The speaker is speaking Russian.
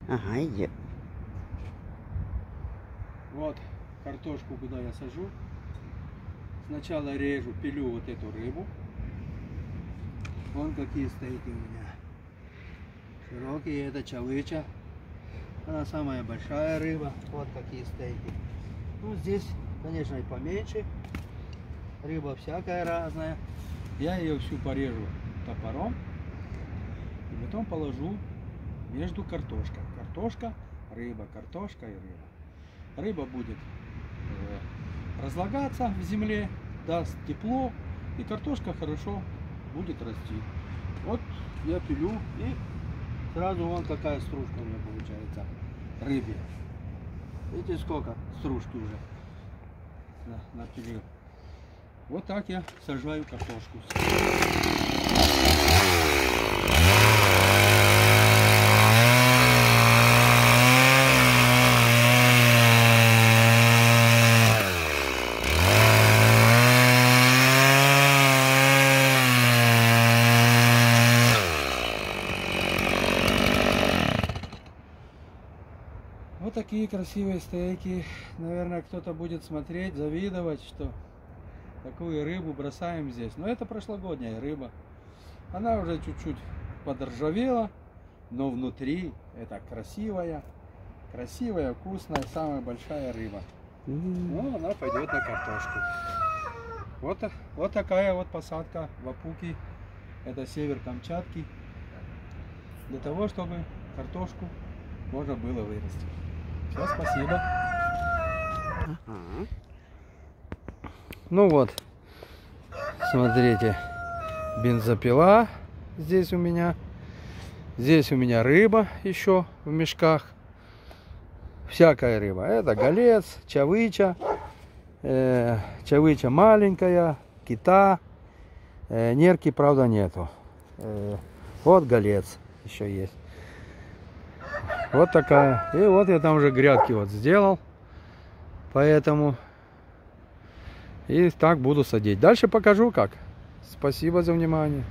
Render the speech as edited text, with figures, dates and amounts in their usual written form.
Ага, идет. Вот картошку, куда я сажу. Сначала режу, пилю вот эту рыбу. Вон какие стейки у меня. Широкие, это чавыча. Она самая большая рыба. Вот какие стейки. Ну, здесь, конечно, и поменьше. Рыба всякая разная. Я ее всю порежу топором. И потом положу между картошкой. Картошка, рыба, картошка и рыба. Рыба будет разлагаться в земле, даст тепло, и картошка хорошо будет расти. Вот я пилю, и сразу вон какая стружка у меня получается рыбе. Видите, сколько стружки уже напилил. Вот так я сажаю картошку. Вот такие красивые стейки. Наверное, кто-то будет смотреть, завидовать, что такую рыбу бросаем здесь. Но это прошлогодняя рыба. Она уже чуть-чуть подржавела, но внутри это красивая, вкусная, самая большая рыба. Ну, она пойдет на картошку. Вот такая вот посадка в Апуки. Это север Камчатки. Для того, чтобы картошку можно было вырасти. Все, спасибо. Ну вот, смотрите, бензопила здесь у меня. Здесь у меня рыба еще в мешках. Всякая рыба. Это голец, чавыча. Чавыча маленькая, кита. Нерки, правда, нету. Вот голец еще есть. Вот такая. И вот я там уже грядки вот сделал. Поэтому и так буду садить. Дальше покажу как. Спасибо за внимание.